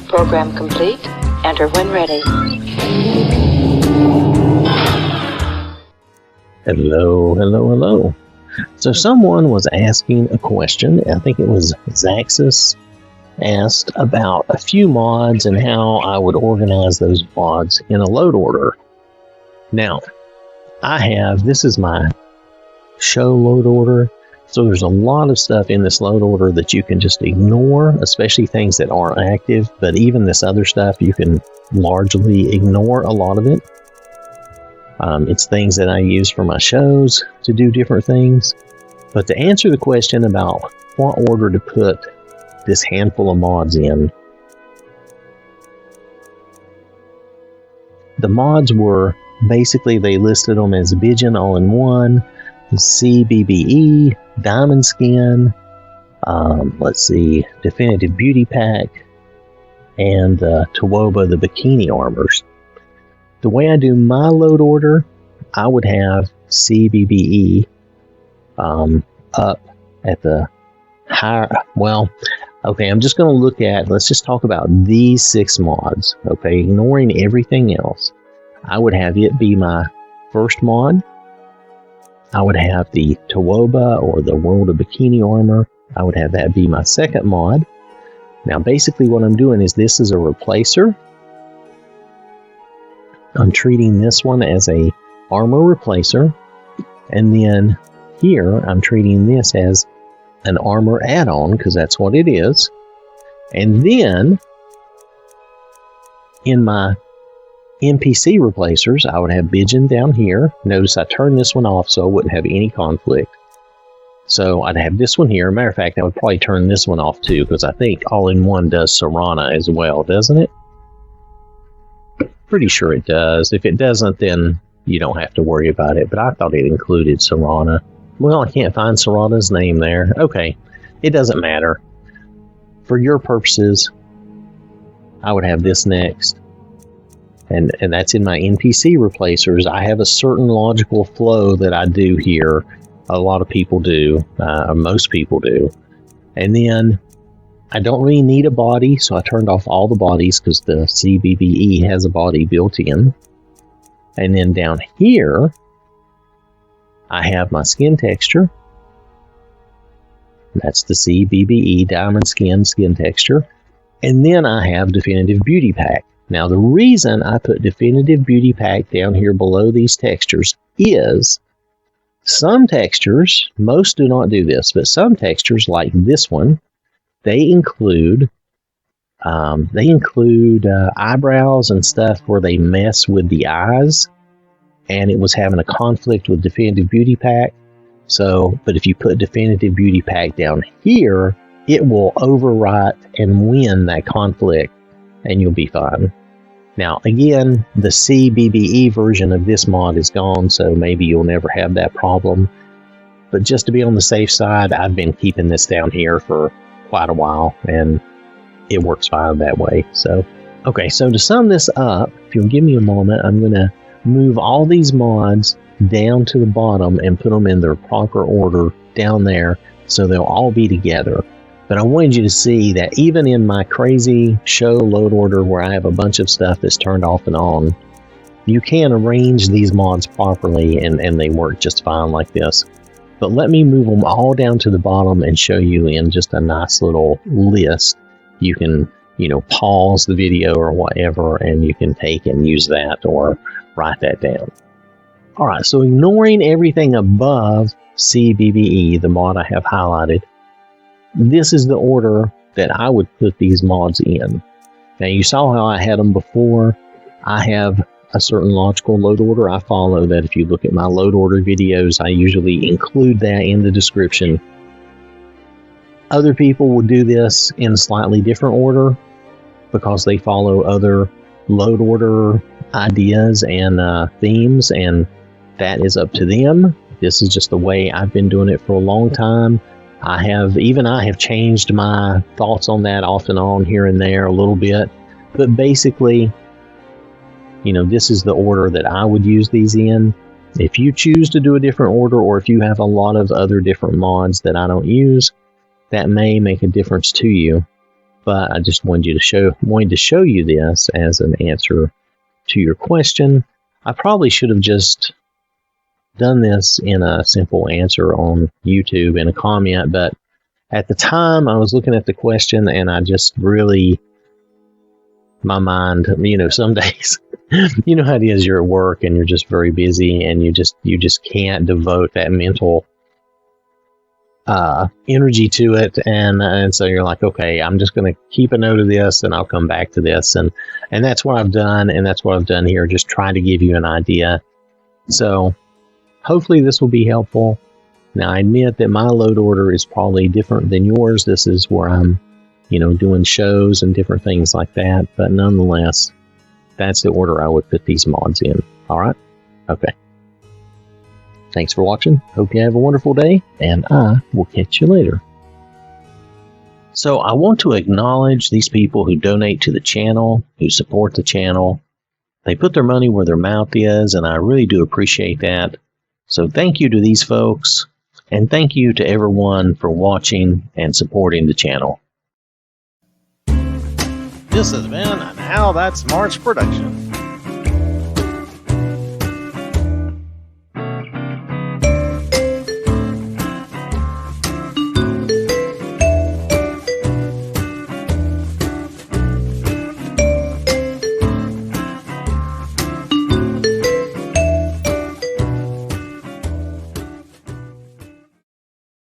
Program complete. Enter when ready. Hello. So someone was asking a question. I think it was Zaxxus asked about a few mods and how I would organize those mods in a load order. Now, this is my show load order. So there's a lot of stuff in this load order that you can just ignore, especially things that aren't active. But even this other stuff, you can largely ignore a lot of it. It's things that I use for my shows to do different things. But to answer the question about what order to put this handful of mods in, the mods were basically, they listed them as Bijan all-in-one, CBBE, Diamond Skin, Definitive Beauty Pack, and Twoba the Bikini Armors. The way I do my load order, I would have CBBE up at the higher. Well, okay, I'm just going to let's just talk about these 6 mods. Okay, ignoring everything else, I would have it be my first mod. I would have the Twoba or the World of Bikini Armor. I would have that be my second mod. Now, basically what I'm doing is this is a replacer. I'm treating this one as a armor replacer. And then here, I'm treating this as an armor add-on, because that's what it is. And then, in my NPC replacers, I would have Bijan down here. Notice I turned this one off so I wouldn't have any conflict. So I'd have this one here. Matter of fact, I would probably turn this one off too, because I think all-in-one does Serana as well, doesn't it? Pretty sure it does. If it doesn't, then you don't have to worry about it. But I thought it included Serana. Well, I can't find Serana's name there. Okay, it doesn't matter. For your purposes, I would have this next. And that's in my NPC replacers. I have a certain logical flow that I do here. A lot of people do, or most people do. And then I don't really need a body, so I turned off all the bodies because the CBBE has a body built in. And then down here, I have my skin texture. That's the CBBE Diamond Skin texture. And then I have Definitive Beauty Pack. Now, the reason I put Definitive Beauty Pack down here below these textures is some textures, most do not do this, but some textures like this one, they include eyebrows and stuff where they mess with the eyes, and it was having a conflict with Definitive Beauty Pack. So, but if you put Definitive Beauty Pack down here, it will overwrite and win that conflict, and you'll be fine. Now, again, the CBBE version of this mod is gone, so maybe you'll never have that problem. But just to be on the safe side, I've been keeping this down here for quite a while, and it works fine that way. So, okay, so to sum this up, if you'll give me a moment, I'm going to move all these mods down to the bottom and put them in their proper order down there so they'll all be together. But I wanted you to see that even in my crazy show load order where I have a bunch of stuff that's turned off and on, you can arrange these mods properly and they work just fine like this. But let me move them all down to the bottom and show you in just a nice little list. You can, pause the video or whatever, and you can take and use that or write that down. All right, so ignoring everything above CBBE, the mod I have highlighted, this is the order that I would put these mods in. Now, you saw how I had them before. I have a certain logical load order I follow that if you look at my load order videos, I usually include that in the description. Other people will do this in a slightly different order because they follow other load order ideas and themes, and that is up to them. This is just the way I've been doing it for a long time. I have changed my thoughts on that off and on here and there a little bit, but basically, this is the order that I would use these in. If you choose to do a different order, or if you have a lot of other different mods that I don't use, that may make a difference to you. but I just wanted to show you this as an answer to your question. I probably should have just done this in a simple answer on YouTube in a comment, but at the time I was looking at the question and I just really, my mind, some days, you know how it is, you're at work and you're just very busy and you just can't devote that mental energy to it, and so you're like, okay, I'm just going to keep a note of this and I'll come back to this, and that's what I've done, and that's what I've done here, just trying to give you an idea. So hopefully this will be helpful. Now, I admit that my load order is probably different than yours. This is where I'm doing shows and different things like that, but nonetheless, that's the order I would put these mods in. All right? Okay. Thanks for watching. Hope you have a wonderful day, and I will catch you later. So I want to acknowledge these people who donate to the channel, who support the channel. They put their money where their mouth is, and I really do appreciate that. So thank you to these folks, and thank you to everyone for watching and supporting the channel. This has been an OwwThatSmarts production.